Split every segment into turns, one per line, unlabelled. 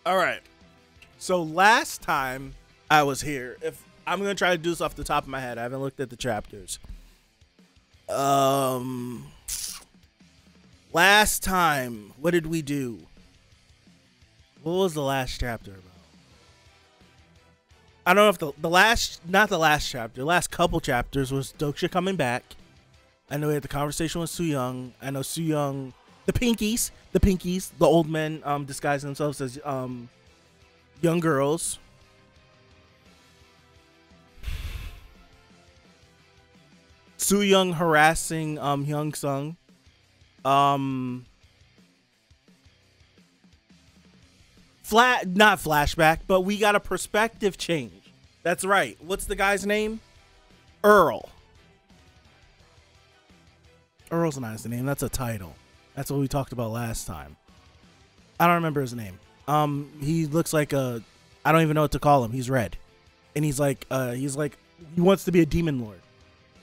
All right. So last time I was here, if I'm gonna try to do this off the top of my head, I haven't looked at the chapters. Last time, what did we do? What was the last chapter about? I don't know if the last, not the last chapter, the last couple chapters was Doksha coming back. I know we had the conversation with Su Young. I know Su Young, the Pinkies, the old men disguising themselves as young girls. Su Young harassing Hyung Sung. Not flashback, but we got a perspective change. That's right. What's the guy's name? Earl. Earl's not his name. That's a title. That's what we talked about last time. I don't remember his name. He looks like a, I don't even know what to call him. He's red, and he's like he wants to be a demon lord.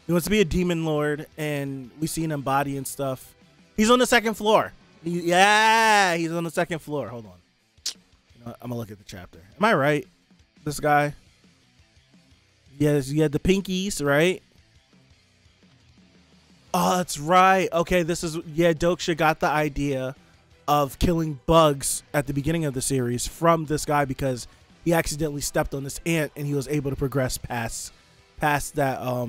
He wants to be a demon lord, and we seen him body and stuff. He's on the second floor. Yeah, he's on the second floor. Hold on. You know, I'm gonna look at the chapter. Am I right? This guy. Yes, you had the Pinkies, right? Oh, that's right. Okay, this is, yeah, Doksha got the idea of killing bugs at the beginning of the series from this guy because he accidentally stepped on this ant and he was able to progress past that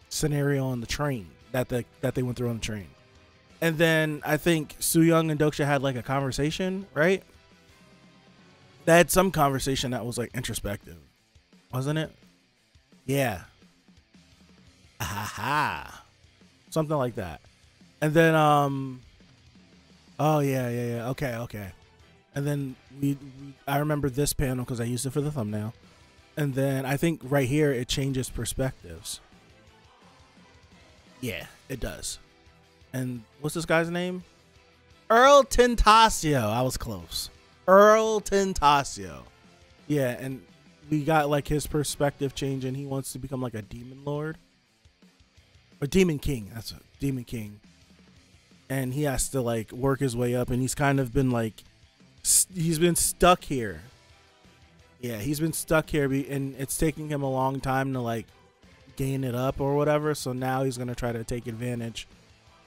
scenario on the train that they went through on the train. And then I think Su Young and Doksha had like a conversation, right? They had some conversation that was like introspective, wasn't it? Yeah. Aha. Something like that. And then oh yeah. Okay. And then I remember this panel because I used it for the thumbnail. And then I think right here it changes perspectives. Yeah, it does. And what's this guy's name? Earl Tentasio. I was close. Earl Tentasio. Yeah, and we got like his perspective change and he wants to become like a demon lord. Or demon king. That's a demon king. And he has to like work his way up and he's kind of been like, he's been stuck here. Yeah, he's been stuck here and it's taking him a long time to like gain it up or whatever. So now he's going to try to take advantage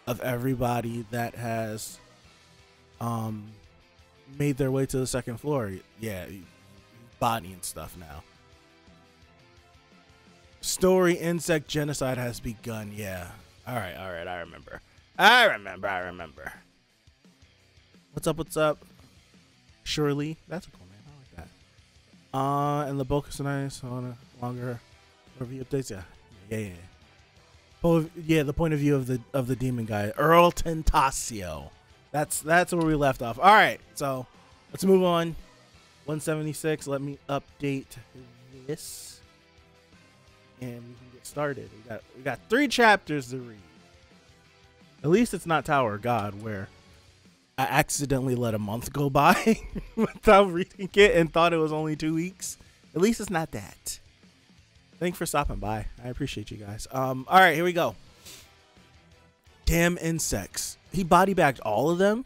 of everybody that has made their way to the second floor. Yeah, body and stuff now. Story insect genocide has begun. Yeah. All right. I remember. What's up? Surely. That's a cool name. I like that. And the book is nice. On a longer review updates. Yeah. Oh, yeah, the point of view of the demon guy, Earl Tentasio. That's where we left off. All right, so let's move on. 176. Let me update this, and we can get started. We got 3 chapters to read. At least it's not Tower of God, where I accidentally let a month go by without reading it and thought it was only 2 weeks. At least it's not that. Thanks for stopping by. I appreciate you guys. All right, here we go. Damn insects. He body bagged all of them.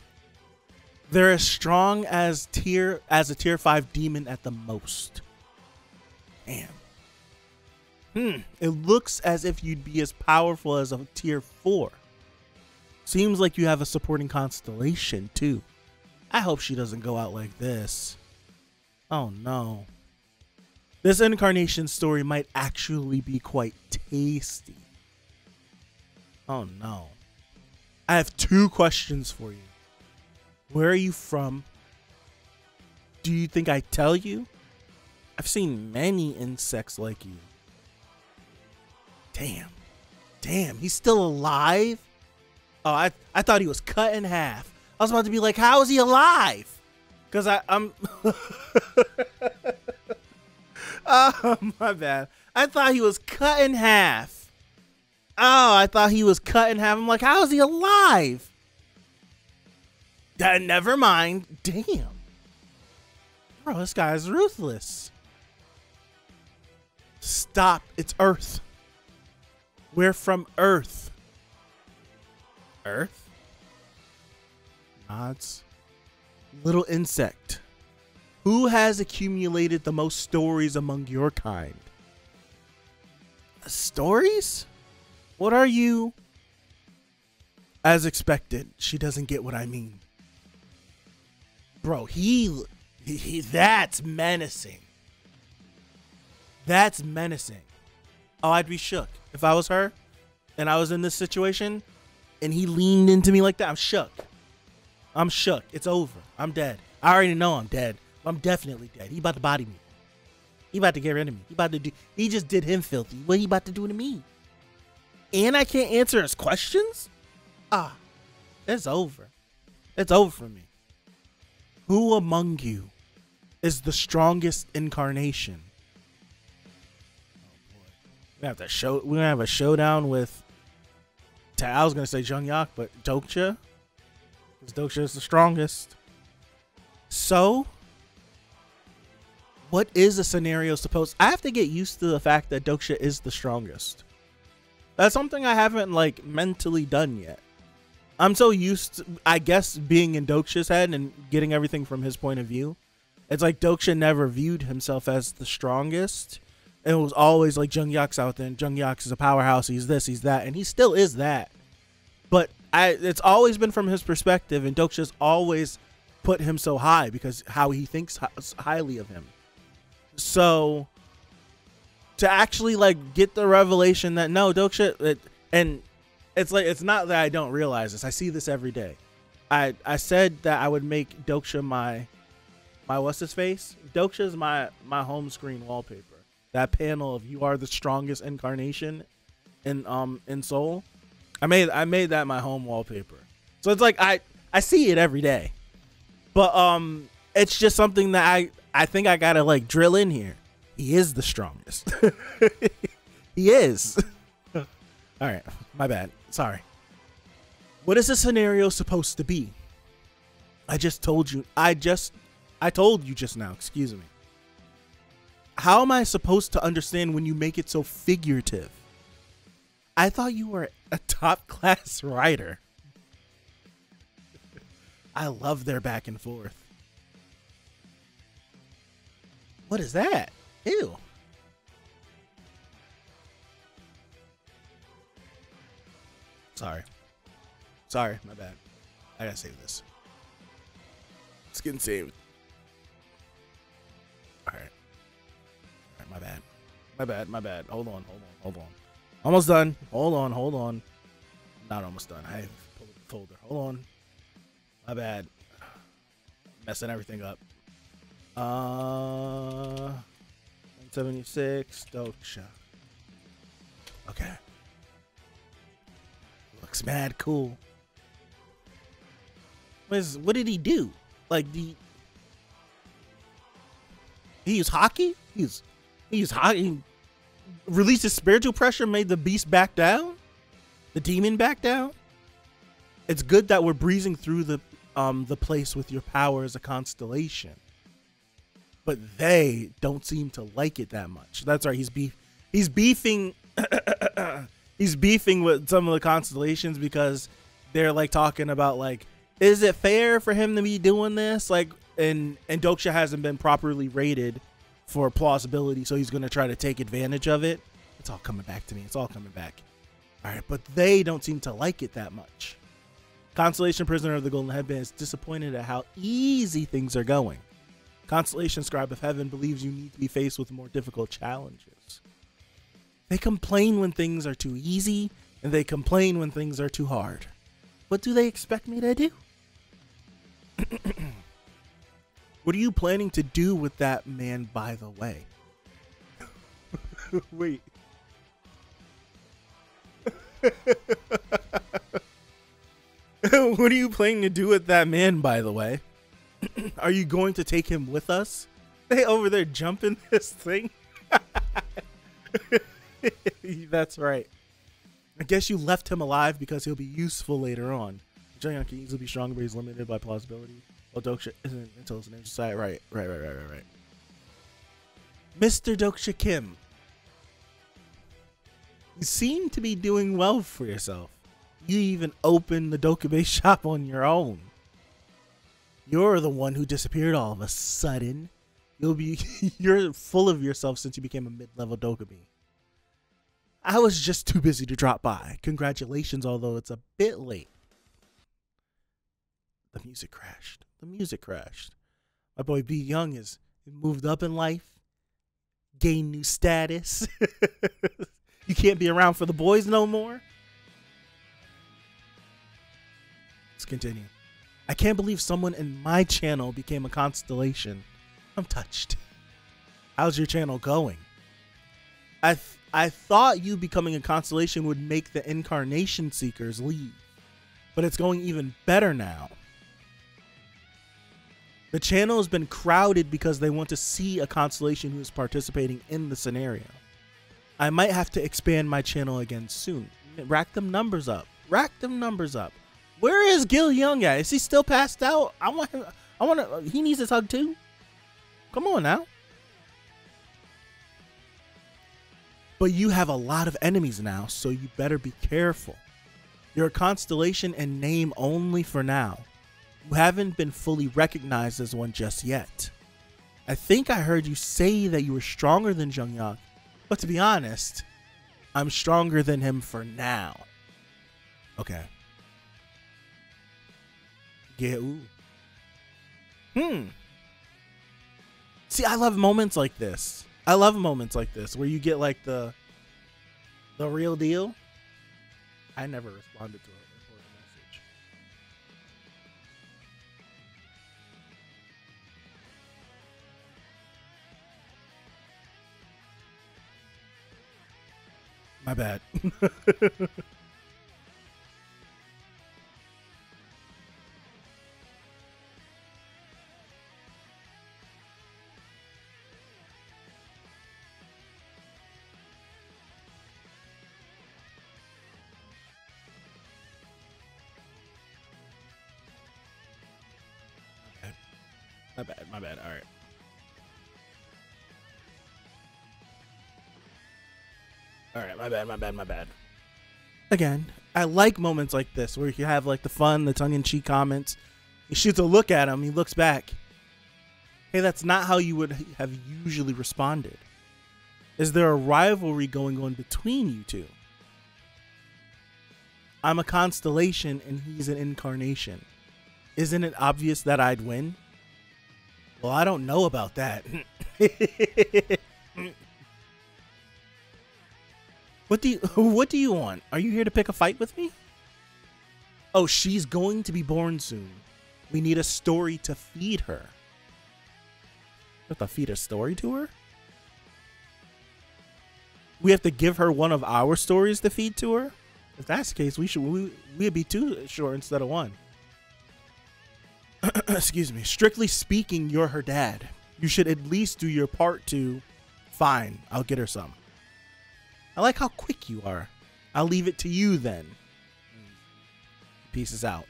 They're as strong as a tier 5 demon at the most. Damn. It looks as if you'd be as powerful as a tier 4. Seems like you have a supporting constellation too. I hope she doesn't go out like this. Oh no. This incarnation story might actually be quite tasty. Oh no. I have 2 questions for you. Where are you from? Do you think I tell you? I've seen many insects like you. Damn, he's still alive? Oh, I thought he was cut in half. I was about to be like, how is he alive? Because I'm... Oh, my bad. I thought he was cut in half. I'm like, how is he alive? Never mind. Damn. Bro, this guy is ruthless. Stop. It's Earth. We're from Earth. Earth? Nods. Little insect. Who has accumulated the most stories among your kind? Stories? What are you? As expected, she doesn't get what I mean. Bro, he that's menacing. That's menacing. Oh, I'd be shook if I was her and I was in this situation and he leaned into me like that. I'm shook. I'm shook. It's over. I'm dead. I already know I'm dead. I'm definitely dead. He about to body me. He about to get rid of me. He just did him filthy. What he about to do to me? And I can't answer his questions? It's over. It's over for me. Who among you is the strongest incarnation? Oh boy. We're gonna have a showdown with I was gonna say Jungyak, but Dokcha. Because Dokcha is the strongest. So what is a scenario supposed? I have to get used to the fact that Dokcha is the strongest. That's something I haven't like mentally done yet. I'm so used to, I guess, being in Dokcha's head and getting everything from his point of view. It's like Dokcha never viewed himself as the strongest. It was always like Jungyak's out there and Jungyak's is a powerhouse. He's this, he's that, and he still is that. But it's always been from his perspective, and Dokcha's always put him so high because how he thinks highly of him. So to actually like get the revelation that no, Dokcha, and it's like, it's not that I don't realize this. I see this every day. I said that I would make Dokcha my what's his face? Dokcha's my home screen wallpaper. That panel of "You are the strongest incarnation" in Soul. I made that my home wallpaper. So it's like I see it every day. But it's just something that I think I gotta like drill in here. He is the strongest. He is. All right, my bad. Sorry. What is the scenario supposed to be? I told you just now, excuse me. How am I supposed to understand when you make it so figurative? I thought you were a top class writer. I love their back and forth. What is that? Ew. Sorry, my bad. I gotta save this. It's getting saved. Alright, my bad. Hold on. Almost done. Hold on. Not almost done. I pulled the folder. Hold on. My bad. Messing everything up. 176 Dokcha. Okay. Looks mad cool. What did he do? Like he used hockey? He used hockey. Released his spiritual pressure, made the beast back down? The demon back down? It's good that we're breezing through the place with your power as a constellation. But they don't seem to like it that much. That's right, he's beefing he's beefing with some of the constellations because they're like talking about like, is it fair for him to be doing this? Like, and Dokcha hasn't been properly rated for plausibility, so he's gonna try to take advantage of it. It's all coming back to me. It's all coming back. All right, but they don't seem to like it that much. Constellation Prisoner of the Golden Headband is disappointed at how easy things are going. Constellation Scribe of Heaven believes you need to be faced with more difficult challenges. They complain when things are too easy, and they complain when things are too hard. What do they expect me to do? What are you planning to do with that man, by the way? Wait. What are you planning to do with that man, by the way? Are you going to take him with us? They over there jumping this thing? That's right. I guess you left him alive because he'll be useful later on. Jungyak can easily be stronger, but he's limited by plausibility. Well, Dokcha isn't until his nature side. Right. Mr. Dokcha Kim. You seem to be doing well for yourself. You even opened the Dokkabe shop on your own. You're the one who disappeared all of a sudden. You're full of yourself since you became a mid-level Dokkaebi. I was just too busy to drop by. Congratulations, although it's a bit late. The music crashed. The music crashed. My boy B Young is moved up in life, gained new status. You can't be around for the boys no more. Let's continue. I can't believe someone in my channel became a constellation. I'm touched. How's your channel going? I thought you becoming a constellation would make the incarnation seekers leave, but it's going even better now. The channel has been crowded because they want to see a constellation who is participating in the scenario. I might have to expand my channel again soon. Rack them numbers up. Rack them numbers up. Where is Gil Young at? Is he still passed out? He needs his hug too. Come on now. But you have a lot of enemies now, so you better be careful. You're a constellation in name only for now. You haven't been fully recognized as one just yet. I think I heard you say that you were stronger than Jungyak, but to be honest, I'm stronger than him for now. Okay. Yeah, ooh. See, I love moments like this. I love moments like this where you get like the real deal. I never responded to a message. My bad. My bad. All right. All right, my bad. Again, I like moments like this where you have like the fun, the tongue-in-cheek comments. He shoots a look at him, he looks back. Hey, that's not how you would have usually responded. Is there a rivalry going on between you two? I'm a constellation and he's an incarnation. Isn't it obvious that I'd win? Well, I don't know about that. What do you want? Are you here to pick a fight with me? Oh, she's going to be born soon. We need a story to feed her. We have to feed a story to her? We have to give her one of our stories to feed to her? If that's the case, we'd be two short instead of one. Excuse me. Strictly speaking, you're her dad. You should at least do your part to... Fine, I'll get her some. I like how quick you are. I'll leave it to you then. Pieces out.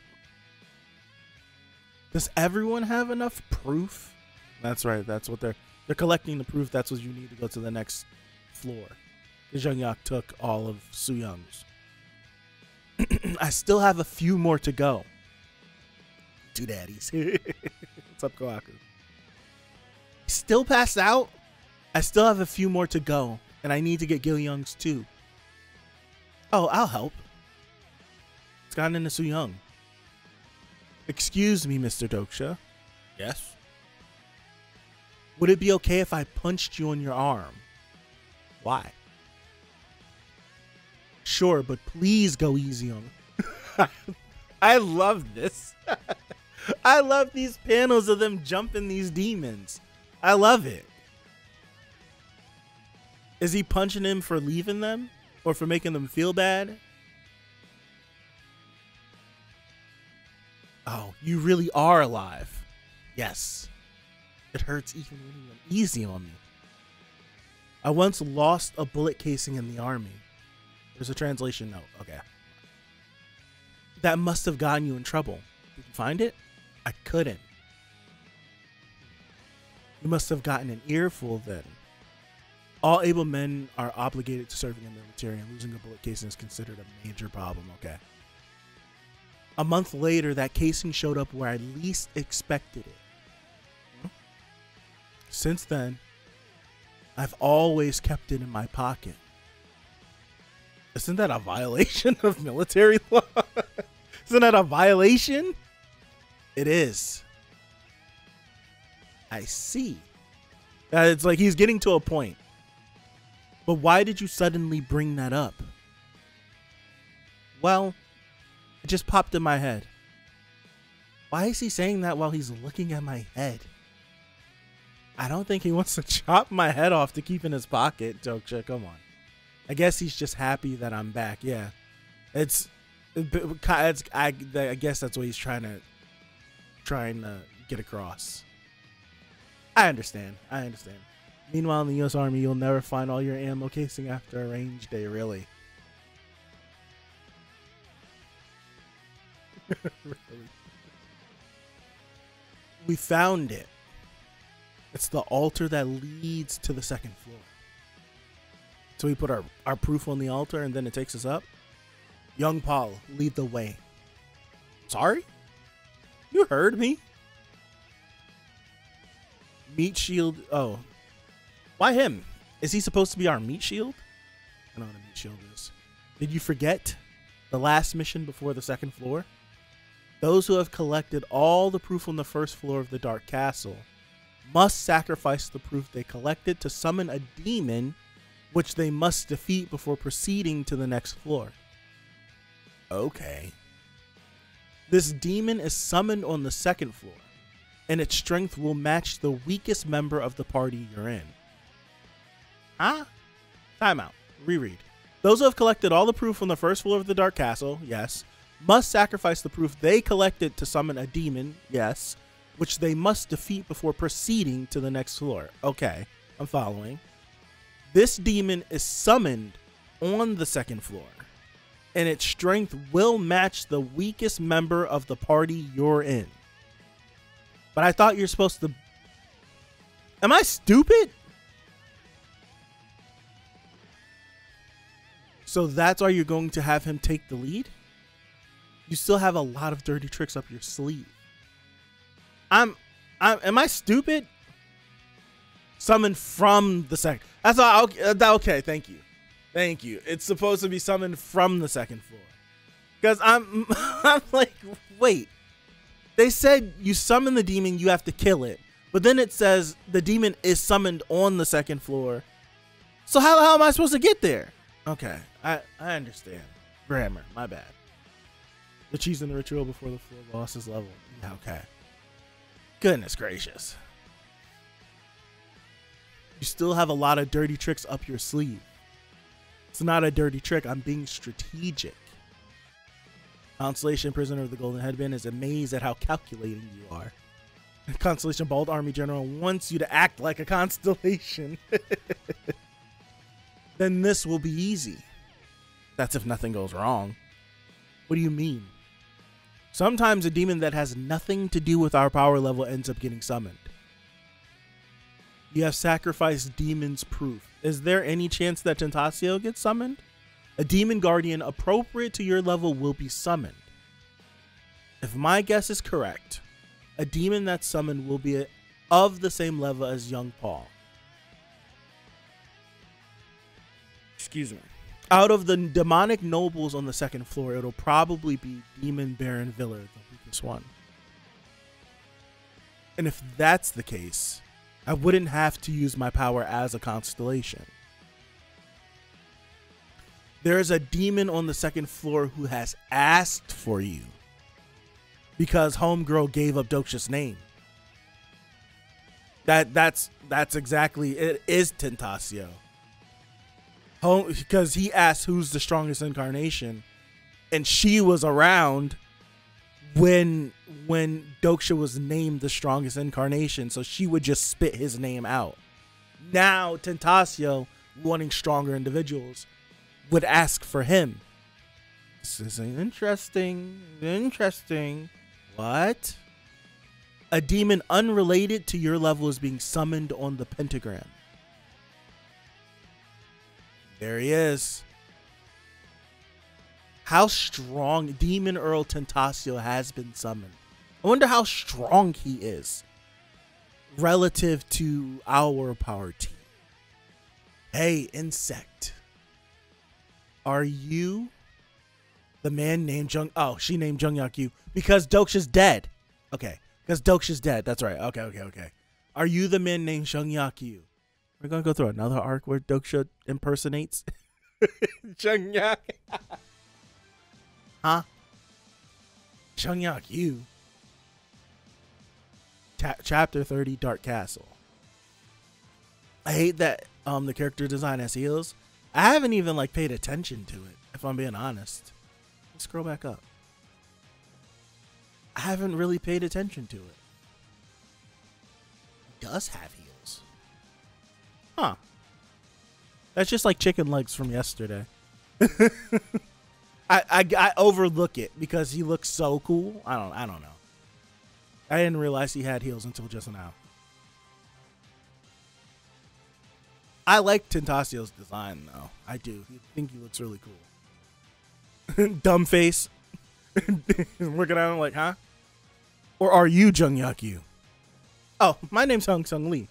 Does everyone have enough proof? That's right. That's what they're collecting the proof. That's what you need to go to the next floor. Because Jungyak took all of Su Young's. I still have a few more to go. Two daddies. What's up, Kohaku? Still passed out? I still have a few more to go, and I need to get Gil Young's too. Oh, I'll help. It's gotten into Su Young. Excuse me, Mr. Doksha. Yes? Would it be okay if I punched you on your arm? Why? Sure, but please go easy on me. I love this. I love these panels of them jumping these demons. I love it. Is he punching him for leaving them? Or for making them feel bad? Oh, you really are alive. Yes. It hurts even when you went easy on me. I once lost a bullet casing in the army. There's a translation note. Okay. That must have gotten you in trouble. Did you find it? I couldn't. You must have gotten an earful then. All able men are obligated to serve in the military, and losing a bullet casing is considered a major problem. Okay. A month later, that casing showed up where I least expected it. Since then, I've always kept it in my pocket. Isn't that a violation of military law? Isn't that a violation? It is. I see. It's like he's getting to a point. But why did you suddenly bring that up? Well, it just popped in my head. Why is he saying that while he's looking at my head? I don't think he wants to chop my head off to keep in his pocket, Doksha. Come on. I guess he's just happy that I'm back. Yeah. I guess that's what he's trying to get across. I understand. Meanwhile, in the U.S. Army, you'll never find all your ammo casing after a range day, really. Really. We found it. It's the altar that leads to the second floor. So we put our proof on the altar and then it takes us up. Young Paul, lead the way. Sorry? You heard me? Meat shield. Oh. Why him? Is he supposed to be our meat shield? I don't know what a meat shield is. Did you forget the last mission before the second floor? Those who have collected all the proof on the first floor of the Dark Castle must sacrifice the proof they collected to summon a demon, which they must defeat before proceeding to the next floor. Okay. This demon is summoned on the second floor, and its strength will match the weakest member of the party you're in. Huh? Time out. Reread. Those who have collected all the proof on the first floor of the Dark Castle, yes, must sacrifice the proof they collected to summon a demon, yes, which they must defeat before proceeding to the next floor. Okay, I'm following. This demon is summoned on the second floor, and its strength will match the weakest member of the party you're in. But I thought you're supposed to... Am I stupid? So that's why you're going to have him take the lead? You still have a lot of dirty tricks up your sleeve. Am I stupid? Summoned from the second. That's all. Okay, thank you. Thank you. It's supposed to be summoned from the second floor. Because I'm like, wait. They said you summon the demon, you have to kill it. But then it says the demon is summoned on the second floor. So how am I supposed to get there? Okay, I understand. Grammar, my bad. The cheese in the ritual before the floor boss is leveled. Okay. Goodness gracious. You still have a lot of dirty tricks up your sleeve. It's not a dirty trick. I'm being strategic. Constellation, prisoner of the Golden Headband, is amazed at how calculating you are. Constellation Bald Army General wants you to act like a constellation. Then this will be easy. That's if nothing goes wrong. What do you mean? Sometimes a demon that has nothing to do with our power level ends up getting summoned. You have sacrificed demon's proof. Is there any chance that Tentasio gets summoned? A demon guardian appropriate to your level will be summoned. If my guess is correct, a demon that's summoned will be of the same level as young Paul. Excuse me. Out of the demonic nobles on the second floor, it'll probably be Demon Baron Viller, the weakest one. And if that's the case, I wouldn't have to use my power as a constellation. There is a demon on the second floor who has asked for you because Homegirl gave up Doksha's name. That's exactly it. Is Tentasio. Because he asked who's the strongest incarnation, and she was around when Doksha was named the strongest incarnation, so she would just spit his name out. Now Tentasio, wanting stronger individuals, would ask for him. This is interesting. What? A demon unrelated to your level is being summoned on the pentagram. There he is. How strong Demon Earl Tentasio has been summoned. I wonder how strong he is. relative to our power team. Hey, insect. Are you the man named Jung? Oh, she named Jung Yu because Doksha's dead. Okay, because Doksha's dead. That's right. Okay. Are you the man named Jung Yu? We're gonna go through another arc where Doksha impersonates Jung Huh? Jung Yu. Chapter 30, Dark Castle. I hate that the character design has heels. I haven't even like paid attention to it, if I'm being honest. Let's scroll back up. I haven't really paid attention to it. It does have heels. Huh. That's just like chicken legs from yesterday. I overlook it because he looks so cool. I don't know. I didn't realize he had heels until just now. I like Tentasio's design though. I do. I think he looks really cool. Dumb face. Looking at him like, huh? Or are you Jung Yu? Oh, my name's Hung Sung Lee.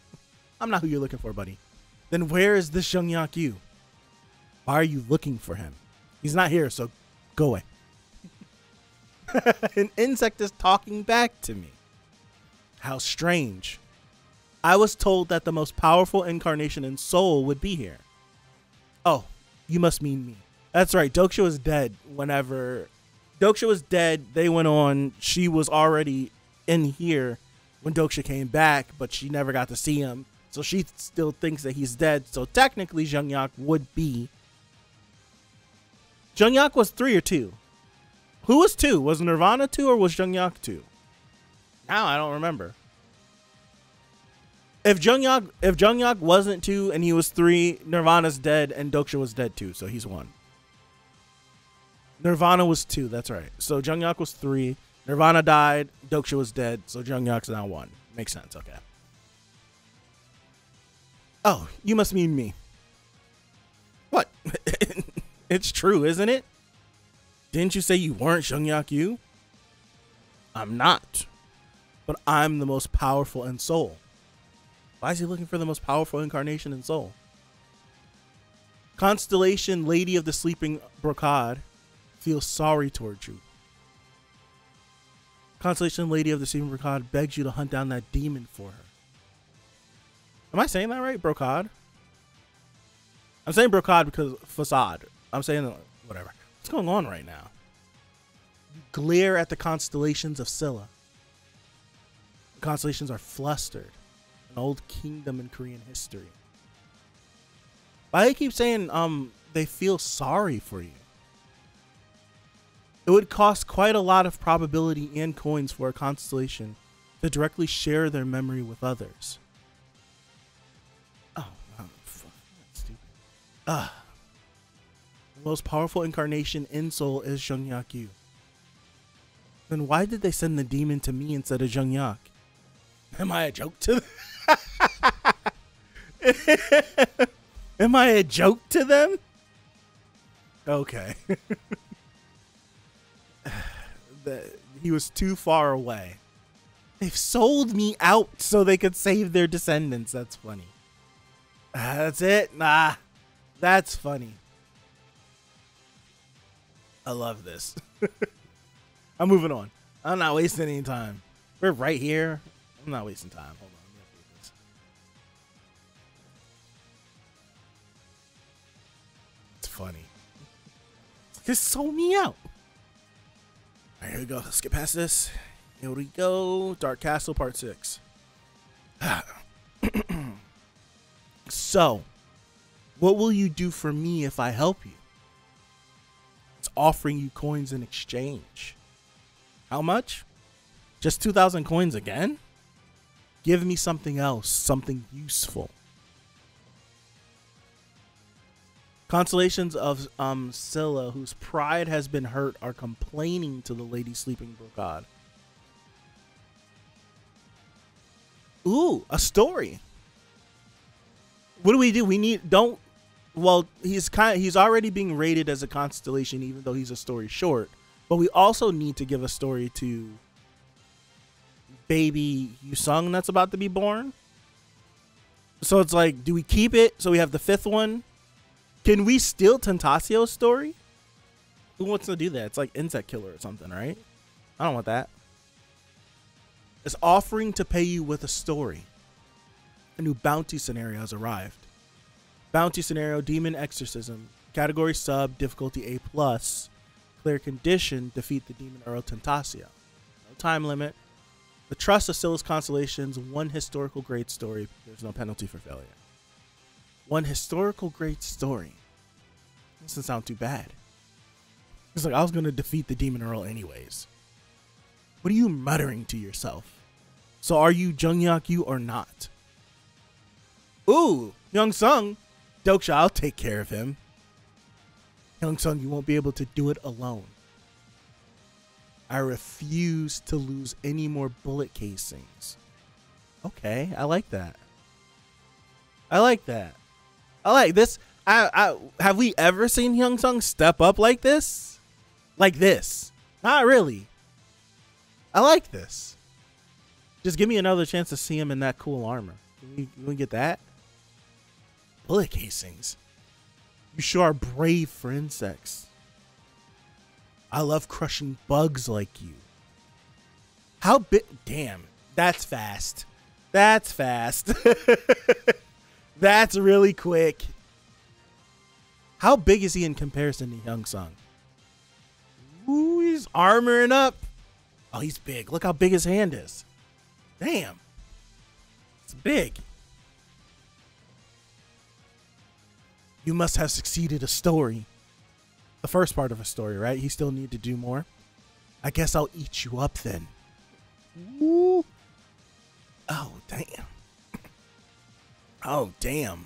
I'm not who you're looking for, buddy. Then where is this Jung Yu? Why are you looking for him? He's not here, so go away. An insect is talking back to me. How strange. I was told that the most powerful incarnation in Seoul would be here. Oh, you must mean me. That's right. Doksha was dead whenever... Doksha was dead. They went on. She was already in here when Doksha came back, but she never got to see him. So she still thinks that he's dead. So technically, Jung would be... Jung was 3 or 2? Who was 2? Was Nirvana 2 or was Jung 2? Now I don't remember. If Jung wasn't 2 and he was 3, Nirvana's dead and Doksha was dead too, so he's 1. Nirvana was 2, that's right. So Jung was 3, Nirvana died, Doksha was dead, so Jung now 1. Makes sense, okay. Oh, you must mean me. What? It's true, isn't it? Didn't you say you weren't Jung Yu? I'm not. But I'm the most powerful in Seoul. Why is he looking for the most powerful incarnation in Seoul? Constellation, Lady of the Sleeping Brocade, feels sorry towards you. Constellation, Lady of the Sleeping Brocade, begs you to hunt down that demon for her. Am I saying that right? Brocade? I'm saying brocade because facade. I'm saying whatever. What's going on right now? You glare at the constellations of Scylla. The constellations are flustered. An old kingdom in Korean history. Why do they keep saying they feel sorry for you? It would cost quite a lot of probability and coins for a constellation to directly share their memory with others. Oh, fuck, that's stupid. The most powerful incarnation in Seoul is Jung Yu. Then why did they send the demon to me instead of Jung Yak? Am I a joke to them? Am I a joke to them? Okay. He was too far away. They've sold me out so they could save their descendants. That's funny. That's it? Nah. That's funny. I love this. I'm moving on. I'm not wasting any time. We're right here. I'm not wasting time. Hold on. Let me update this. It's funny. Just sold me out. All right, here we go. Let's get past this. Here we go. Dark Castle Part 6. So, what will you do for me if I help you? It's offering you coins in exchange. How much? Just 2,000 coins again? Give me something else, something useful. Constellations of Scylla, whose pride has been hurt, are complaining to the Lady Sleeping Brocade. Ooh, a story. What do? We need well, he's already being rated as a constellation, even though he's a story short. But we also need to give a story to baby Yusung that's about to be born. So it's like, do we keep it so we have the 5th one? Can we steal Tentasio's story? Who wants to do that? It's like Insect Killer or something, right? I don't want that. It's offering to pay you with a story. A new bounty scenario has arrived. Bounty scenario, Demon Exorcism. Category sub, difficulty A+. Clear condition, defeat the demon Earl Tentasio. No time limit. The Trust of Scylla's Constellations, 1 historical great story. There's no penalty for failure. 1 historical great story. Doesn't sound too bad. It's like, I was going to defeat the demon Earl anyways. What are you muttering to yourself? So are you Junghyuk or not? Ooh, Young Sung. Doksha, I'll take care of him. Young Sung, you won't be able to do it alone. I refuse to lose any more bullet casings. Okay, I like that. I like that. I like this. Have we ever seen Young Sung step up like this? Like this? Not really. I like this. Just give me another chance to see him in that cool armor. Can we get that? Bullet casings. You sure are brave for insects. I love crushing bugs like you. How big? Damn, that's fast. That's fast. That's really quick. How big is he in comparison to Young Sung? Ooh, he's armoring up. Oh, he's big. Look how big his hand is. Damn. It's big. You must have succeeded a story. The first part of a story, right? He still need to do more. I guess I'll eat you up then. Ooh. Oh, damn. Oh, damn.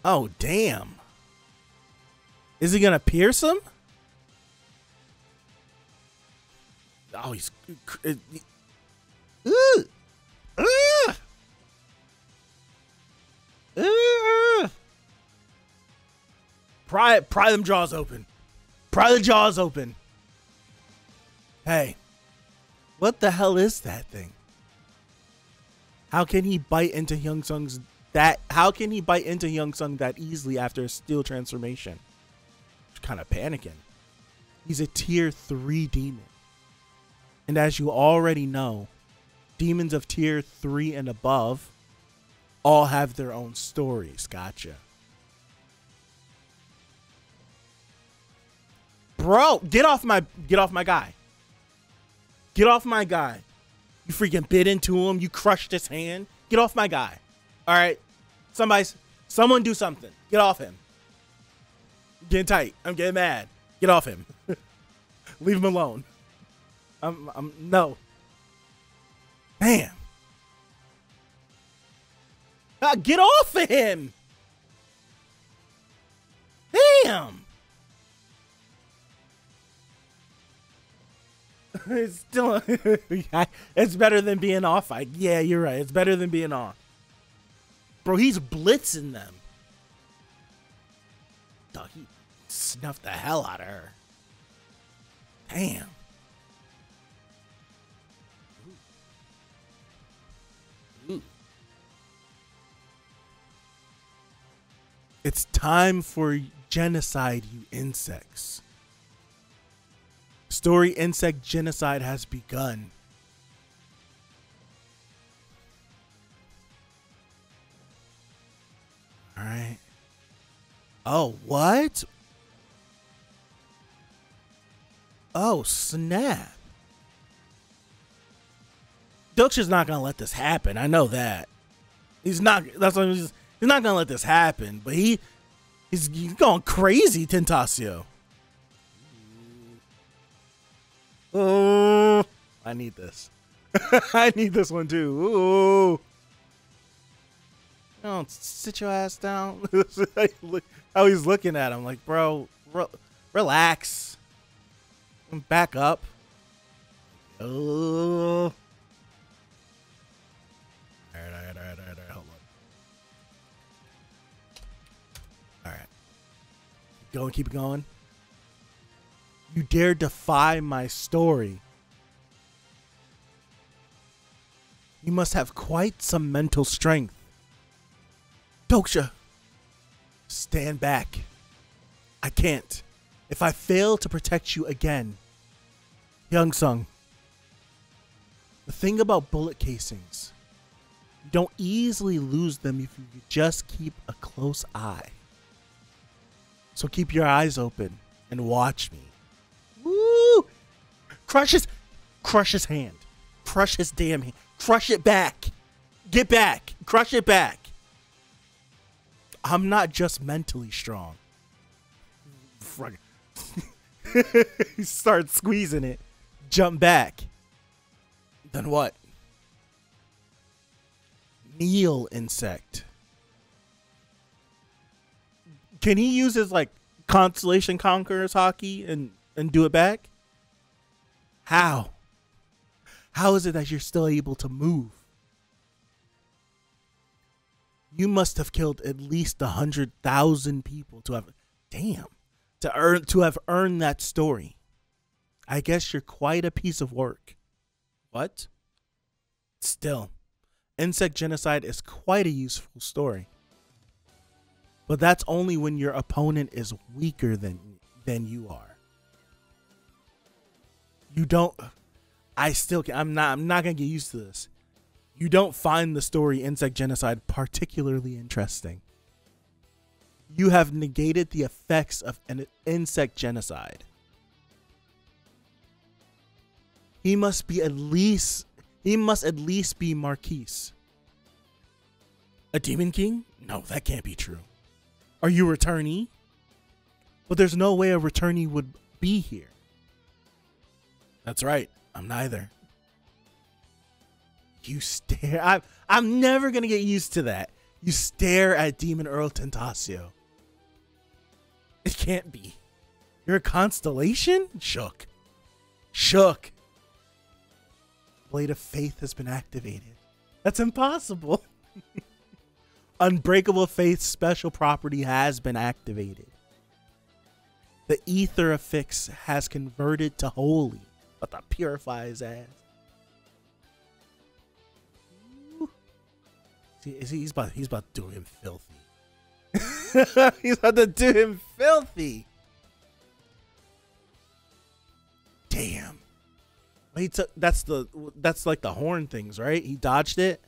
Oh, damn. Is he gonna pierce him? Oh, he's... Pry them jaws open. Pry the jaws open. Hey. What the hell is that thing? How can he bite into Young Sung's how can he bite into Young Sung that easily after a steel transformation? Kind of panicking. He's a tier 3 demon. And as you already know, demons of tier 3 and above all have their own stories. Gotcha. Bro, get off my guy. Get off my guy. You freaking bit into him. You crushed his hand. Get off my guy. All right. Someone do something. Get off him. I'm getting tight. I'm getting mad. Get off him. Leave him alone. No. Damn. Get off of him. Damn. It's still, it's better than being off. Yeah, you're right. It's better than being off. Bro, he's blitzing them. Dog, he snuffed the hell out of her. Damn. Ooh. It's time for genocide, you insects. Story insect genocide has begun. All right. Oh, what? Oh, snap. Doksha's not going to let this happen. I know that. He's not, that's what he's not going to let this happen, but he's going crazy, Tentasio. Oh, I need this. I need this one too. Ooh. Don't sit your ass down. How he's looking at him like, bro, relax. Back up. Oh. All right. Hold on. All right. Keep it going. You dare defy my story. You must have quite some mental strength. Doksha, stand back. I can't. If I fail to protect you again. Young Sung, the thing about bullet casings, you don't easily lose them if you just keep a close eye. So keep your eyes open and watch me. Woo! Crush his hand. Crush his damn hand. Crush it back. Get back. Crush it back. I'm not just mentally strong. He starts squeezing it. Jump back. Then what? Kneel, insect. Can he use his like Constellation Conquerors hockey and do it back? How? How is it that you're still able to move? You must have killed at least 100,000 people to have to have earned that story. I guess you're quite a piece of work. What? Still, insect genocide is quite a useful story. But that's only when your opponent is weaker than you are. You don't I'm not gonna get used to this. You don't find the story insect genocide particularly interesting. You have negated the effects of an insect genocide. He must at least be Marquise. A demon king? No, that can't be true. Are you a returnee? But there's no way a returnee would be here. That's right. I'm neither. You stare. I'm never going to get used to that. You stare at Demon Earl Tentasio. It can't be. You're a constellation? Shook. Blade of Faith has been activated. That's impossible. Unbreakable Faith's special property has been activated. The ether affix has converted to holy. But to purify his ass. See, he's about to do him filthy. He's about to do him filthy. Damn. He took that's like the horn things, right? He dodged it.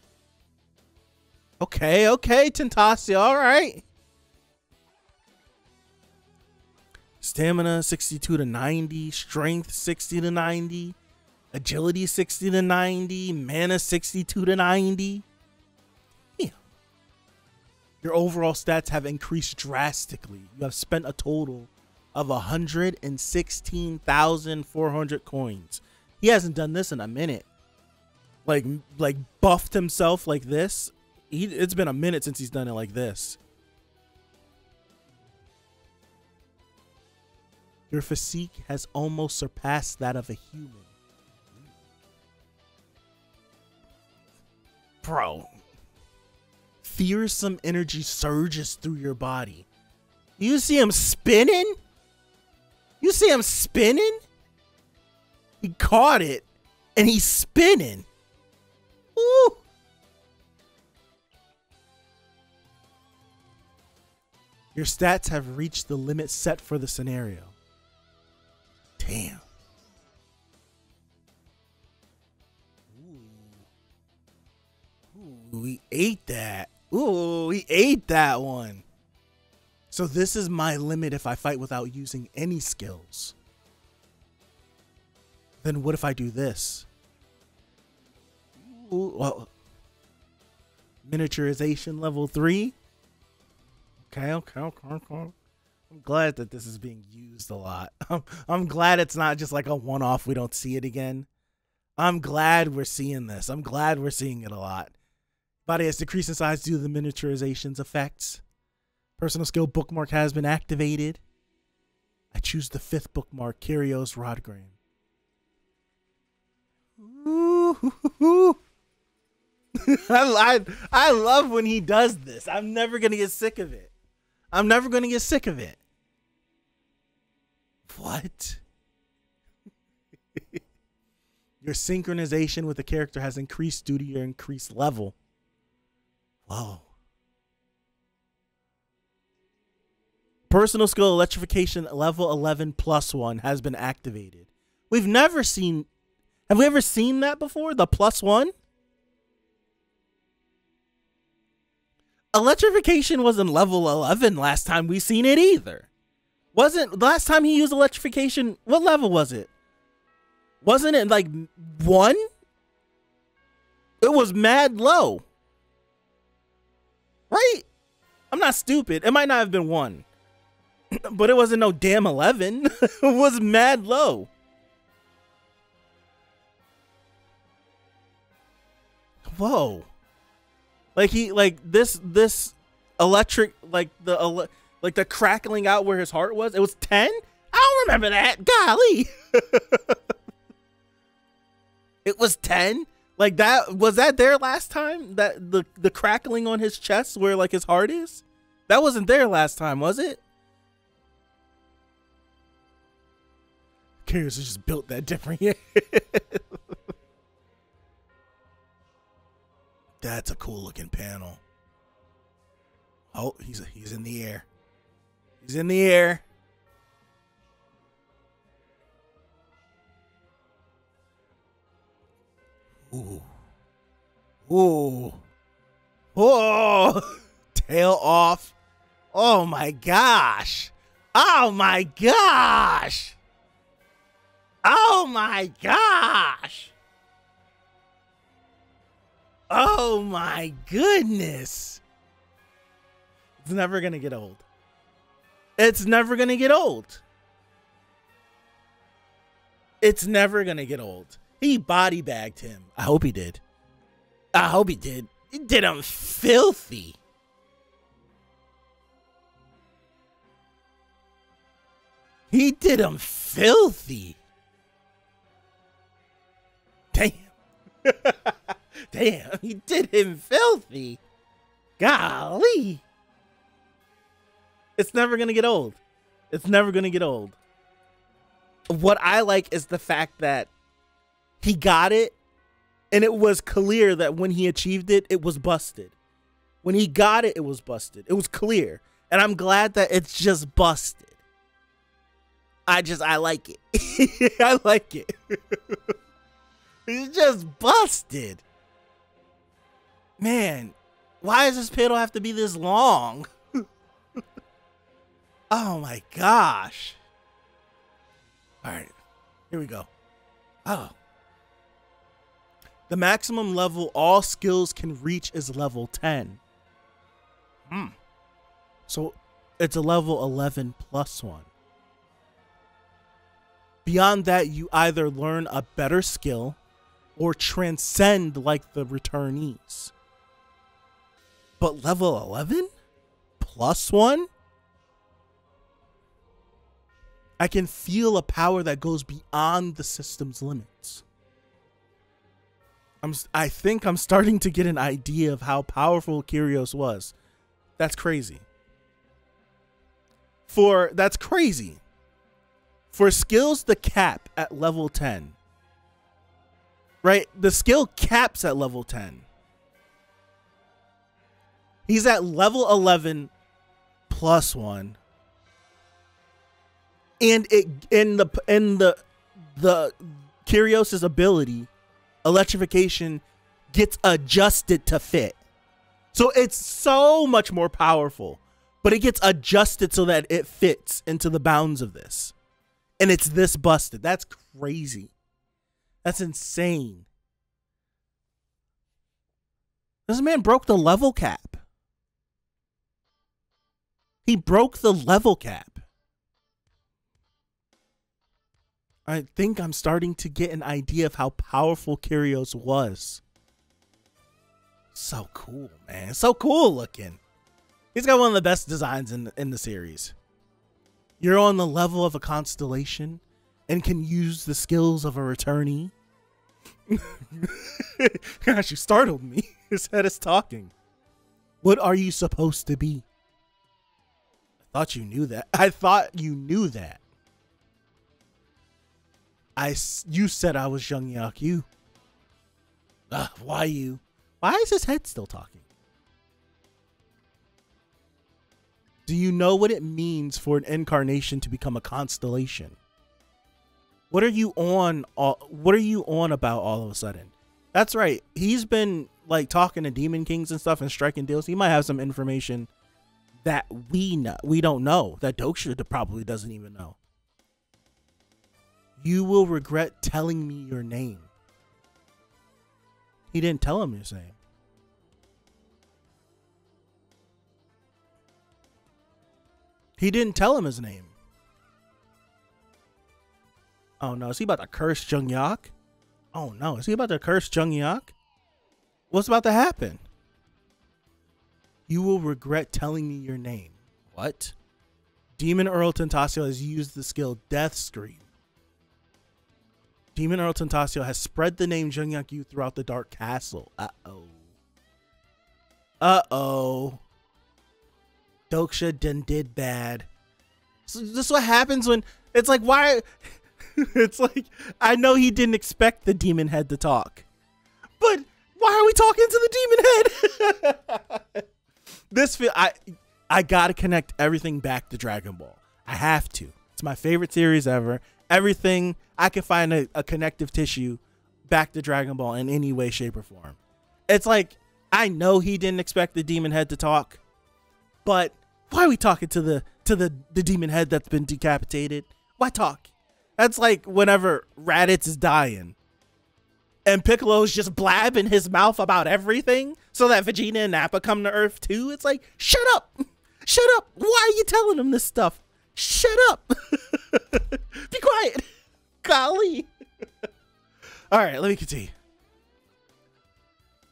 Okay, Tentasio, all right. Stamina 62 to 90, strength 60 to 90, agility 60 to 90, mana 62 to 90. Yeah. Your overall stats have increased drastically. You have spent a total of 116,400 coins. He hasn't done this in a minute. Like buffed himself like this. It's been a minute since he's done it like this. Your physique has almost surpassed that of a human. Bro. Fearsome energy surges through your body. You see him spinning? You see him spinning? He caught it and he's spinning. Woo! Your stats have reached the limit set for the scenario. Damn. Ooh, he ate that. Ooh, he ate that one. So this is my limit if I fight without using any skills. Then what if I do this? Ooh, well, miniaturization level 3. Okay. I'm glad that this is being used a lot. I'm glad it's not just like a one-off. We don't see it again. I'm glad we're seeing this. I'm glad we're seeing it a lot. Body has decreased in size due to the miniaturization's effects. Personal skill bookmark has been activated. I choose the 5th bookmark, Kyrio's Rodgram. Ooh. I love when he does this. I'm never going to get sick of it. What? Your synchronization with the character has increased due to your increased level. Whoa. Personal skill electrification level 11 plus 1 has been activated. We've never seen... Have we ever seen that before? The plus 1? Electrification wasn't level 11 last time we seen it either. Wasn't last time he used electrification, what level was it? Wasn't it like 1? It was mad low. Right? I'm not stupid. It might not have been 1. But it wasn't no damn 11. It was mad low. Whoa. Like this electric, like the crackling out where his heart was, it was 10? I don't remember that. Golly. It was 10? Like that, was that there last time? That the crackling on his chest where like his heart is? That wasn't there last time, was it? Curious just built that different. That's a cool looking panel. Oh, he's in the air. He's in the air. Ooh. Ooh. Oh. Tail off. Oh my gosh. Oh my gosh. Oh my gosh. Oh my goodness. It's never gonna get old. It's never gonna get old. It's never gonna get old. He body bagged him. I hope he did. I hope he did. He did him filthy. He did him filthy. Damn. Damn, he did him filthy. Golly. It's never going to get old. It's never going to get old. What I like is the fact that he got it, and it was clear that when he achieved it, it was busted. When he got it, it was busted. It was clear. And I'm glad that it's just busted. I like it. I like it. It's just busted. Man, why does this panel have to be this long? Oh my gosh. All right, here we go. Oh. The maximum level all skills can reach is level 10. So it's a level 11 plus 1. Beyond that, you either learn a better skill or transcend like the returnees. But level 11 plus 1? I can feel a power that goes beyond the system's limits. I think I'm starting to get an idea of how powerful Kyrios was. That's crazy. That's crazy. For skills to cap at level 10. Right? The skill caps at level 10. He's at level 11 plus 1. And the Kyrios' ability, electrification, gets adjusted to fit. So it's so much more powerful, but it gets adjusted so that it fits into the bounds of this. And it's this busted. That's crazy. That's insane. This man broke the level cap. He broke the level cap. I think I'm starting to get an idea of how powerful Kyrios was. So cool, man. So cool looking. He's got one of the best designs in the series. You're on the level of a constellation and can use the skills of a returnee. Gosh, you startled me. His head is talking. What are you supposed to be? I thought you knew that. I thought you knew that. You said I was Jung Yak Yu. Why you? Why is his head still talking? Do you know what it means for an incarnation to become a constellation? What are you on? What are you on about all of a sudden? That's right. He's been like talking to demon kings and stuff and striking deals. He might have some information that we don't know, that Doksha probably doesn't even know. You will regret telling me your name. He didn't tell him his name. He didn't tell him his name. Oh no, is he about to curse Jung Yak? Oh no, is he about to curse Jung Yak? What's about to happen? You will regret telling me your name. What? Demon Earl Tentasio has used the skill Death Scream. Demon Earl Tentasio has spread the name Jung Yak Yu throughout the Dark Castle. Uh-oh. Uh-oh. Doksha did bad. So this is what happens when it's like, why? It's like, I know he didn't expect the demon head to talk, but why are we talking to the demon head? I gotta connect everything back to Dragon Ball. I have to. It's my favorite series ever. Everything I can find a connective tissue back to Dragon Ball in any way, shape, or form. It's like, I know he didn't expect the demon head to talk, but why are we talking to the demon head that's been decapitated? Why talk? That's like whenever Raditz is dying and Piccolo's just blabbing his mouth about everything so that Vegeta and Nappa come to Earth too. It's like, shut up. Shut up. Why are you telling him this stuff? Shut up. Be quiet. Golly. All right, let me continue.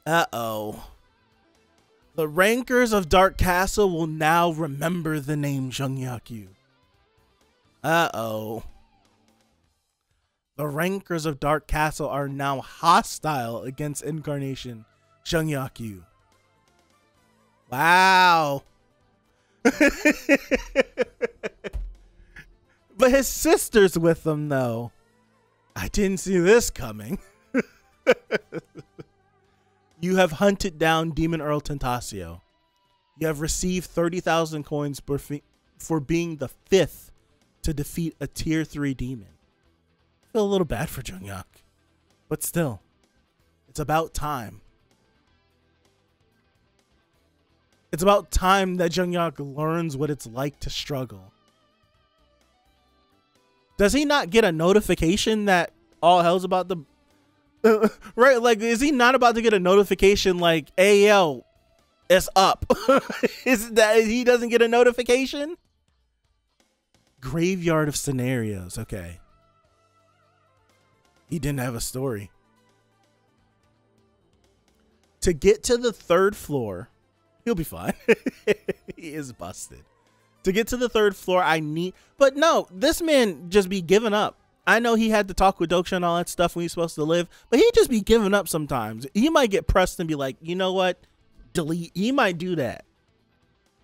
Uh-oh. The Rankers of Dark Castle will now remember the name Jung Yak Yu. Uh-oh. The Rankers of Dark Castle are now hostile against Incarnation Jung Yak Yu. Wow. But his sister's with them, though. I didn't see this coming. You have hunted down Demon Earl Tentasio. You have received 30,000 coins for being the 5th to defeat a tier 3 demon. I feel a little bad for Jung Yak, but still, it's about time. It's about time that Jung Yak learns what it's like to struggle. Does he not get a notification that all hell's about the... right, like, is he not about to get a notification like, hey, yo, it's up? Is that he doesn't get a notification? Graveyard of Scenarios, okay. He didn't have a story. To get to the 3rd floor, he'll be fine. He is busted. To get to the 3rd floor, I need... But no, this man just be giving up. I know he had to talk with Doksha and all that stuff when he's supposed to live, but he just be giving up sometimes. He might get pressed and be like, you know what? Delete. He might do that.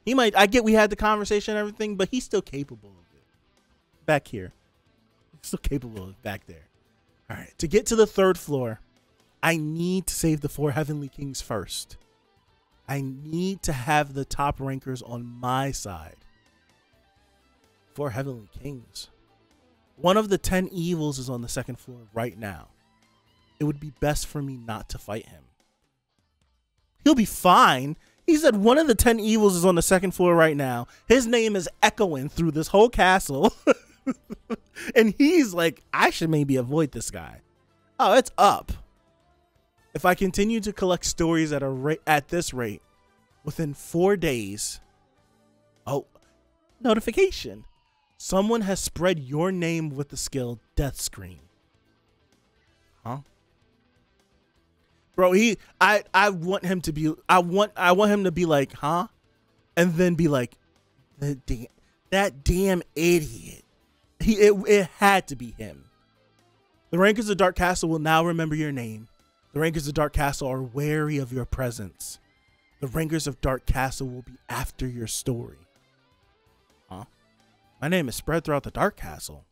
He might... I get we had the conversation and everything, but he's still capable of it. Back here. He's still capable of it back there. All right. To get to the 3rd floor, I need to save the 4 Heavenly Kings first. I need to have the top rankers on my side. 4 Heavenly Kings. One of the 10 evils is on the 2nd floor right now. It would be best for me not to fight him. He'll be fine. He said one of the 10 evils is on the 2nd floor right now. His name is echoing through this whole castle. And he's like, I should maybe avoid this guy. Oh, it's up. If I continue to collect stories at this rate, within 4 days... Oh, notification. Someone has spread your name with the skill Death Scream. Huh? Bro, I want him to be I want him to be like, huh? And then be like, that damn idiot. It had to be him. The Rankers of Dark Castle will now remember your name. The Rankers of Dark Castle are wary of your presence. The Rankers of Dark Castle will be after your story. Huh? My name is spread throughout the Dark Castle.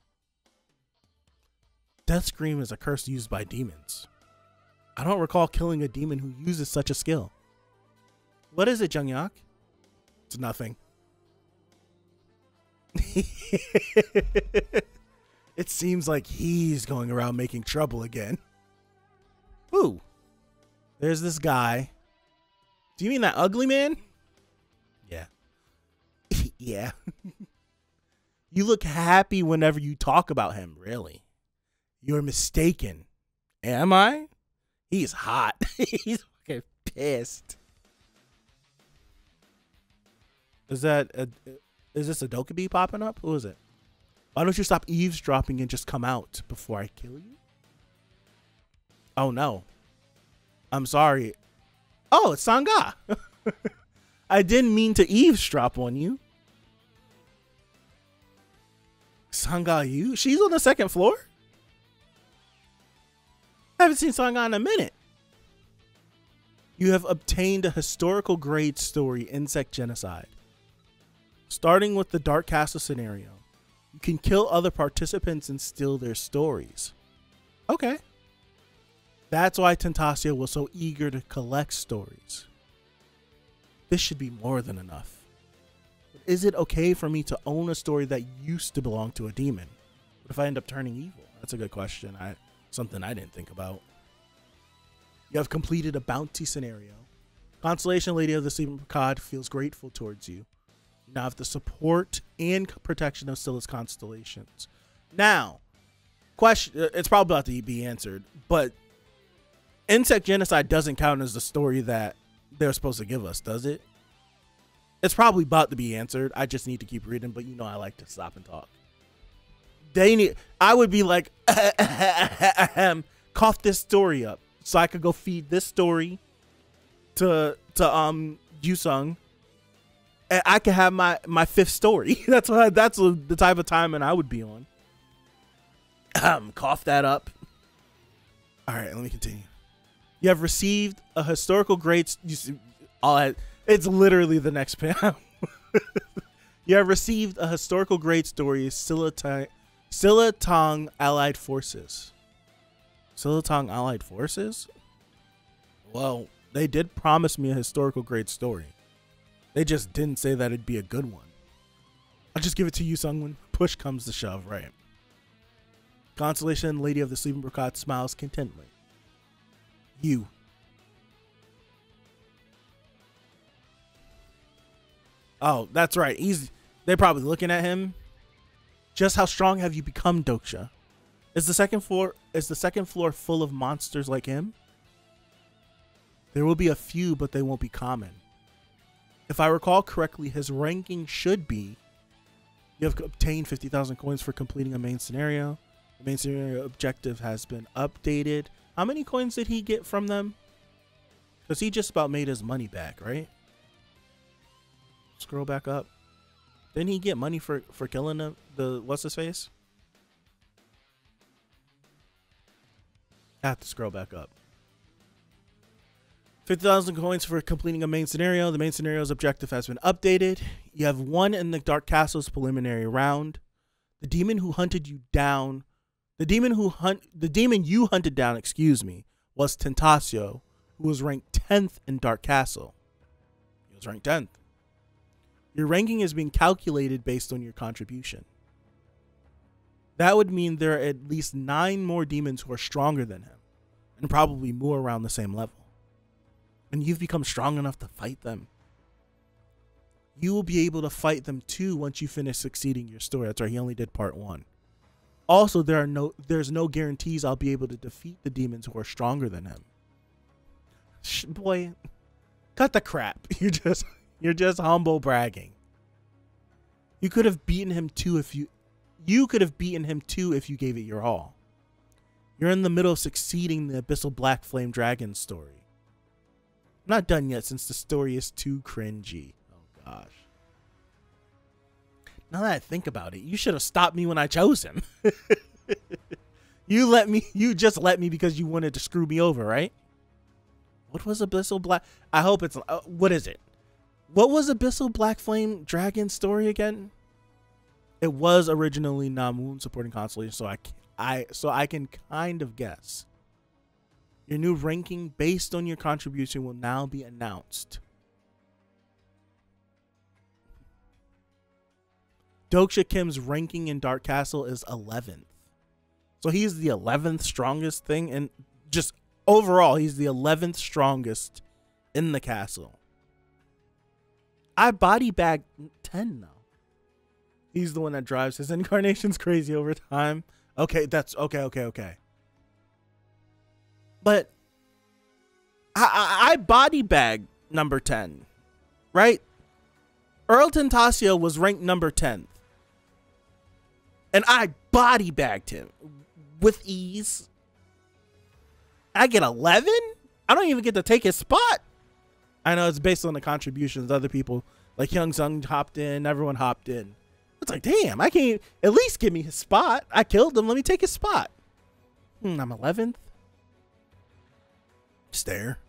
Death Scream is a curse used by demons. I don't recall killing a demon who uses such a skill. What is it, Jungyak? It's nothing. It seems like he's going around making trouble again. Ooh. There's this guy. Do you mean that ugly man? Yeah. Yeah. You look happy whenever you talk about him, really. You're mistaken. Am I? He's hot. He's fucking pissed. Is this a Dokkaebi popping up? Who is it? Why don't you stop eavesdropping and just come out before I kill you? Oh no. I'm sorry. Oh, it's Sangha. I didn't mean to eavesdrop on you. Sangha, you? She's on the second floor? I haven't seen Sangha in a minute. You have obtained a historical grade story, Insect Genocide. Starting with the Dark Castle scenario, you can kill other participants and steal their stories. Okay. That's why Tentasio was so eager to collect stories. This should be more than enough. Is it okay for me to own a story that used to belong to a demon? What if I end up turning evil? That's a good question. Something I didn't think about. You have completed a bounty scenario. Constellation Lady of the Sleeping Picard feels grateful towards you. You now have the support and protection of Scylla's constellations. Now, question, it's probably about to be answered, but Insect Genocide doesn't count as the story that they're supposed to give us, does it? It's probably about to be answered. I just need to keep reading, but you know I like to stop and talk. I would be like, cough this story up so I could go feed this story to Yusung, and I could have my fifth story. That's the type of timing I would be on. Cough that up. All right, let me continue. You have received a historical grade. It's literally the next panel. You have received a historical grade story, Scylla Tong Allied Forces. Scylla Tong Allied Forces? Well, they did promise me a historical grade story. They just didn't say that it'd be a good one. I'll just give it to you, Sung, when push comes to shove, right? Constellation Lady of the Sleeping Brocade smiles contently. You. Oh, that's right. They're probably looking at him. Just how strong have you become, Doksha? Is the second floor full of monsters like him? There will be a few, but they won't be common. If I recall correctly, his ranking should be: you have obtained 50,000 coins for completing a main scenario. The main scenario objective has been updated. How many coins did he get from them? Because he just about made his money back, right? Scroll back up. Didn't he get money for killing the what's his face? I have to scroll back up. 50,000 coins for completing a main scenario. The main scenario's objective has been updated. You have won in the Dark Castle's preliminary round. The demon who hunted you down, the demon you hunted down, excuse me, was Tentasio, who was ranked 10th in Dark Castle. He was ranked 10th. Your ranking is being calculated based on your contribution. That would mean there are at least 9 more demons who are stronger than him, and probably more around the same level. And you've become strong enough to fight them. You will be able to fight them too once you finish succeeding your story. That's right, he only did part 1. Also, there's no guarantees I'll be able to defeat the demons who are stronger than him. Boy, cut the crap. You're just humble bragging. You could have beaten him too if you gave it your all. You're in the middle of succeeding the Abyssal Black Flame Dragon story. I'm not done yet since the story is too cringy. Oh gosh. Now that I think about it, you should have stopped me when I chose him. You just let me because you wanted to screw me over, right? What was Abyssal Black? I hope it's what is it? What was Abyssal Black Flame Dragon story again? It was originally Namun supporting Constellation, so so I can kind of guess. Your new ranking based on your contribution will now be announced. Doksha Kim's ranking in Dark Castle is 11th. So he's the 11th strongest thing, and just overall, he's the 11th strongest in the castle. I body bag 10 though. He's the one that drives his incarnations crazy over time. Okay, that's okay. But I body bag number 10, right? Earl Tentacio was ranked number 10th. And I body bagged him with ease. I get 11? I don't even get to take his spot. I know it's based on the contributions. Other people like Hyung Sung hopped in. Everyone hopped in. It's like, damn, I can't at least give me his spot. I killed him. Let me take his spot. I'm 11th. Stare.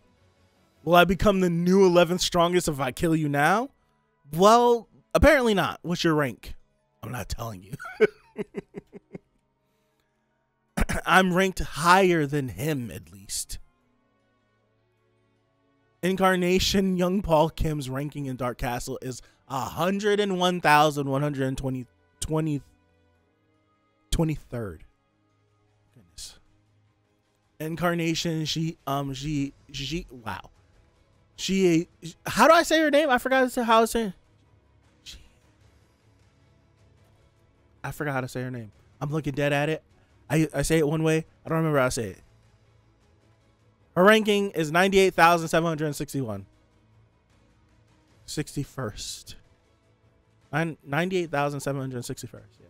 Will I become the new 11th strongest if I kill you now? Well, apparently not. What's your rank? I'm not telling you. I'm ranked higher than him, at least. Incarnation Young Paul Kim's ranking in Dark Castle is 101,123rd. Goodness. Incarnation, wow. How do I say her name? I forgot how to say. I forgot how to say her name. I'm looking dead at it. I say it one way. I don't remember how to say it. Her ranking is 98,761. 61st. 98,761st. Yeah.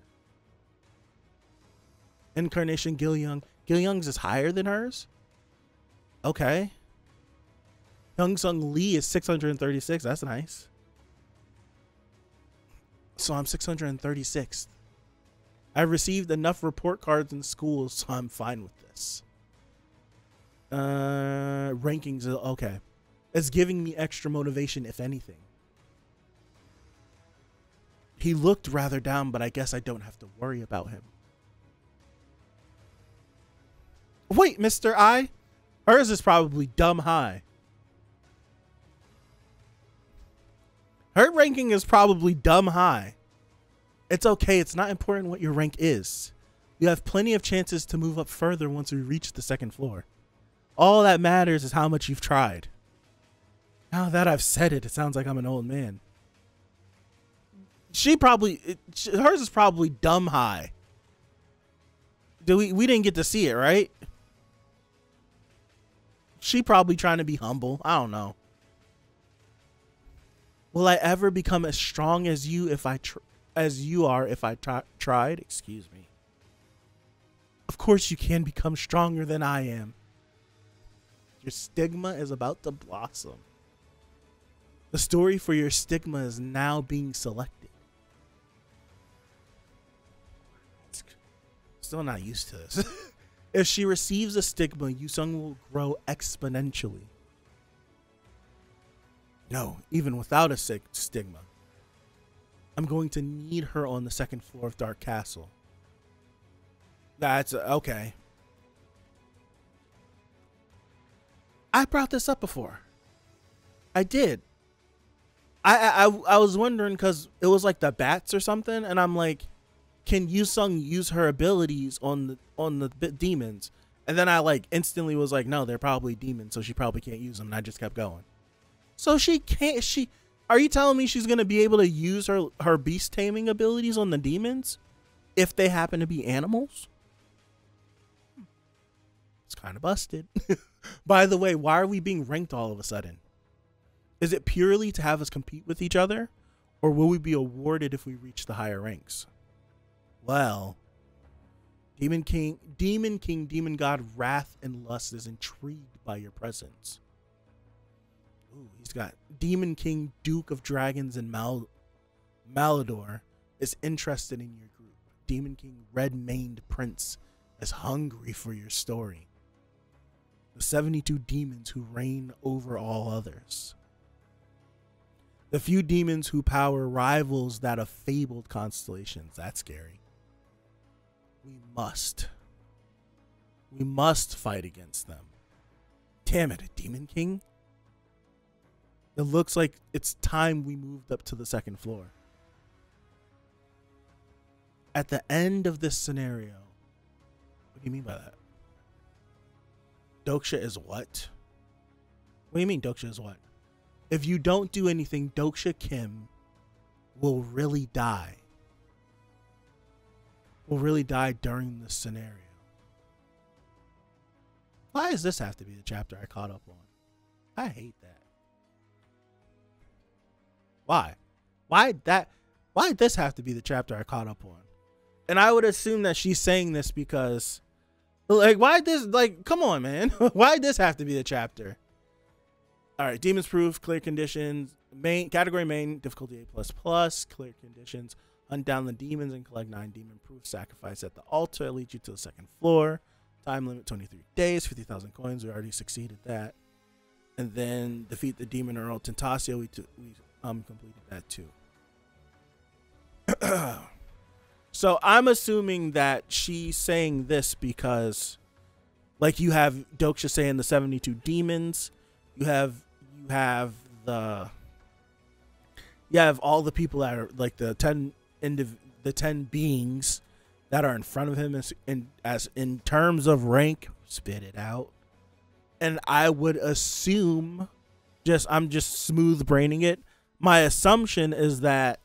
Incarnation Gil Young. Gil Young's is higher than hers? Okay. Hyung Sung Lee is 636. That's nice. So I'm 636th. I received enough report cards in school, so I'm fine with this. Rankings, okay. It's giving me extra motivation, if anything. He looked rather down, but I guess I don't have to worry about him. Wait, Mr. I? Hers is probably dumb high. Her ranking is probably dumb high. It's okay. It's not important what your rank is. You have plenty of chances to move up further once we reach the second floor. All that matters is how much you've tried. Now that I've said it, it sounds like I'm an old man. Hers is probably dumb high. We didn't get to see it, right? She probably trying to be humble. I don't know. Will I ever become as strong as you if I tried? Excuse me. Of course you can become stronger than I am. Your stigma is about to blossom. The story for your stigma is now being selected. Still not used to this. If she receives a stigma, Yusung will grow exponentially. No, even without a stigma. I'm going to need her on the second floor of Dark Castle. That's okay. I brought this up before. I did. I was wondering because it was like the bats or something, and I'm like, can Yusung use her abilities on the demons? And then I like instantly was like, no, they're probably demons, so she probably can't use them. And I just kept going. So she can't. Are you telling me she's gonna be able to use her beast taming abilities on the demons if they happen to be animals? It's kind of busted. By the way, why are we being ranked all of a sudden? Is it purely to have us compete with each other, or will we be awarded if we reach the higher ranks? Well, Demon God, Wrath and Lust is intrigued by your presence. Ooh, he's got Demon King, Duke of Dragons, and Malador is interested in your group. Demon King, Red-Maned Prince is hungry for your story. The 72 demons who reign over all others. The few demons who power rivals that of fabled constellations. That's scary. We must. We must fight against them. Damn it, a Demon King? It looks like it's time we moved up to the second floor. At the end of this scenario, what do you mean by that? Doksha is what? What do you mean Doksha is what? If you don't do anything, Doksha Kim will really die. Will really die during this scenario. Why does this have to be the chapter I caught up on? I hate that. Why? Why'd this have to be the chapter I caught up on? And I would assume that she's saying this because, like, why'd this, like, come on, man. Why'd this have to be the chapter? All right, Demons Proof, clear conditions, category main, difficulty A++, clear conditions, hunt down the demons and collect 9 demon proof, sacrifice at the altar, lead you to the second floor, time limit 23 days, 50,000 coins, we already succeeded that. And then defeat the demon Earl Tentasio, we completed that too. So I'm assuming that she's saying this because, like, you have Doksha saying the 72 demons, you have all the people that are like the 10 beings that are in front of him as in terms of rank, spit it out. And I would assume, I'm just smooth braining it. My assumption is that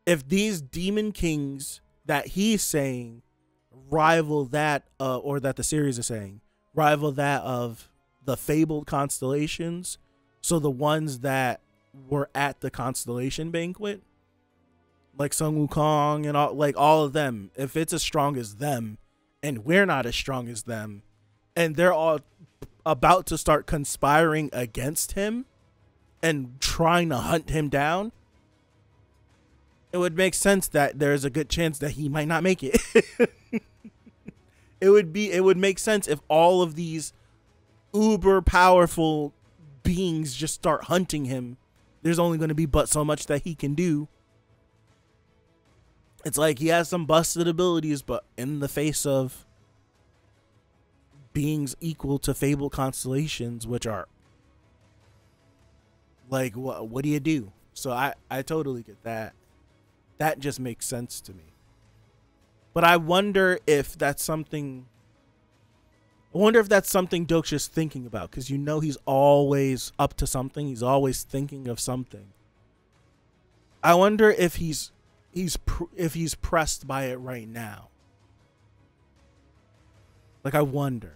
if these demon kings that he's saying rival that, or that the series is saying, rival that of the fabled constellations, so the ones that were at the constellation banquet, like Sun Wukong and all of them, if it's as strong as them and we're not as strong as them, and they're all about to start conspiring against him and trying to hunt him down, it would make sense that there's a good chance that he might not make it. It would make sense if all of these uber powerful beings just start hunting him. There's only going to be but so much that he can do. It's like he has some busted abilities, but in the face of beings equal to fabled constellations, which are like, what do you do? So I totally get that. That just makes sense to me. But I wonder if that's something Doksha's thinking about, because you know he's always up to something. He's always thinking of something. I wonder if he's pressed by it right now. Like, I wonder.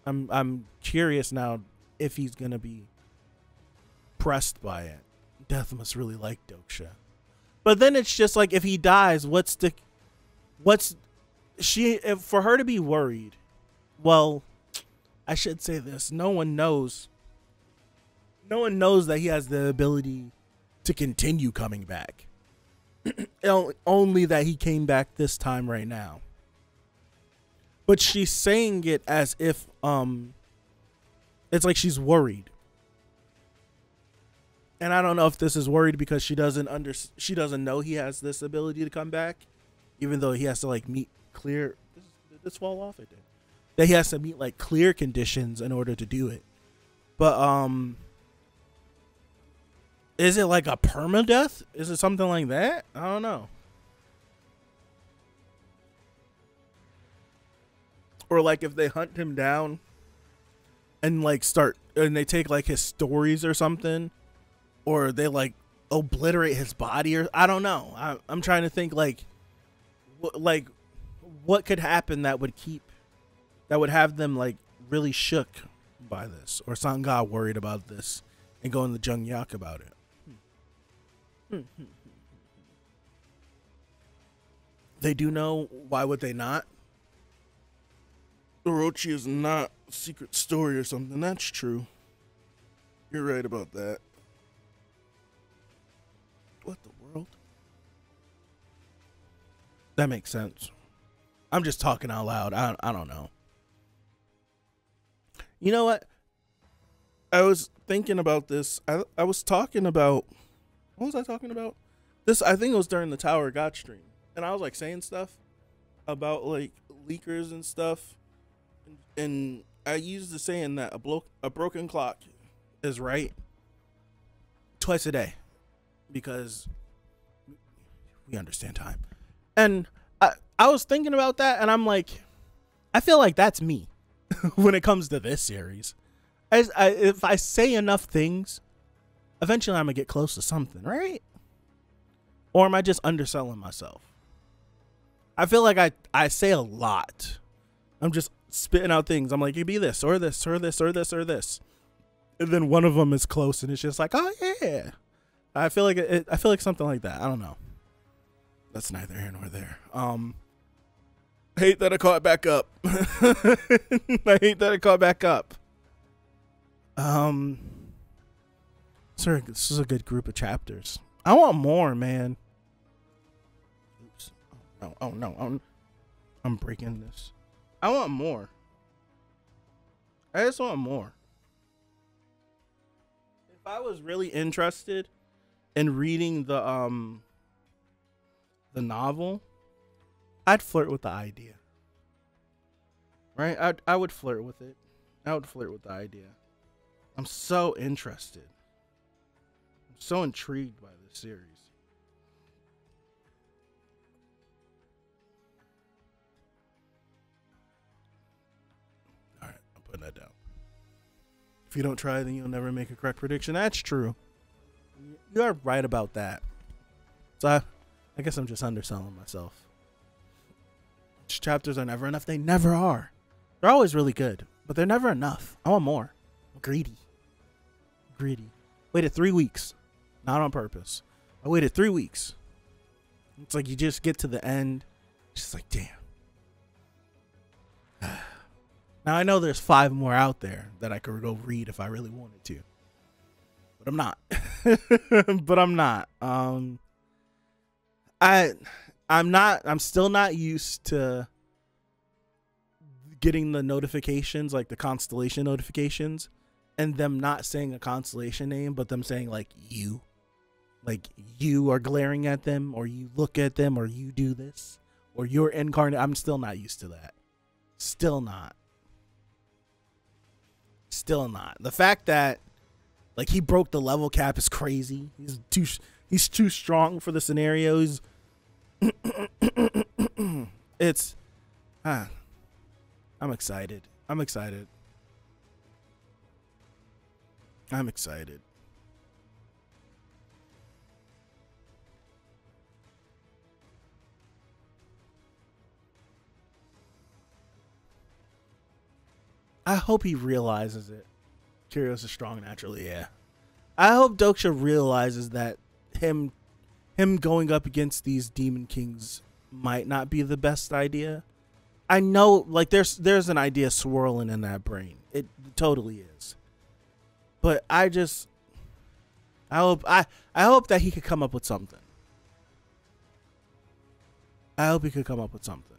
I'm curious now if he's gonna be pressed by it. Death must really like Doksha. But then it's just like, if he dies, for her to be worried? Well, I should say this. No one knows that he has the ability to continue coming back. Only that he came back this time right now. But she's saying it as if it's like she's worried. And I don't know if this is worried because she doesn't know he has this ability to come back, even though he has to like meet clear. Did this fall off? It did. That he has to meet like clear conditions in order to do it. But is it like a permadeath? Is it something like that? I don't know. Or like if they hunt him down and like they take like his stories or something, or they like obliterate his body, or I don't know. I'm trying to think like what could happen that would have them like really shook by this, or Sangha worried about this and going to Jung Yak about it. They do know. Why would they not? Orochi is not a secret story or something. That's true. You're right about that. What the world? That makes sense. I'm just talking out loud. I don't know. You know what? I was thinking about this. I was talking about... What was I talking about? This, I think it was during the Tower of God stream. And I was like saying stuff about like leakers and stuff, and I use the saying that a broken clock is right twice a day, because we understand time. And I was thinking about that, and I'm like, I feel like that's me when it comes to this series. If I say enough things, eventually I'm gonna get close to something, right? Or am I just underselling myself? I feel like I say a lot. I'm just spitting out things. I'm like, it'd be this or this or this or this or this, and then one of them is close, and it's just like, oh yeah. I feel like I feel like something like that. I don't know. That's neither here nor there. Hate that I caught back up. I hate that I caught back up. Sorry, this is a good group of chapters. I want more, man. Oops. Oh no. I'm breaking this. I want more. I just want more. If I was really interested in reading the novel, I'd flirt with the idea. Right? I would flirt with it. I would flirt with the idea. I'm so interested. I'm so intrigued by this series. All right, I'm putting that down. If you don't try, then you'll never make a correct prediction. That's true. You are right about that. So I guess I'm just underselling myself. Chapters are never enough. They never are. They're always really good, but they're never enough. I want more. I'm greedy. Waited 3 weeks. Not on purpose. I waited 3 weeks. It's like you just get to the end. It's just like, damn. Now I know there's 5 more out there that I could go read if I really wanted to. But I'm not. I'm still not used to getting the notifications, like the constellation notifications, and them not saying a constellation name, but them saying like you are glaring at them, or you look at them, or you do this, or you're incarnate. I'm still not used to that. Still not. The fact that like he broke the level cap is crazy. He's too strong for the scenarios. I'm excited. I hope he realizes it. Curious is strong naturally, yeah. I hope Doksha realizes that him going up against these demon kings might not be the best idea. I know, like, there's an idea swirling in that brain. It totally is. But I hope that he could come up with something. I hope he could come up with something.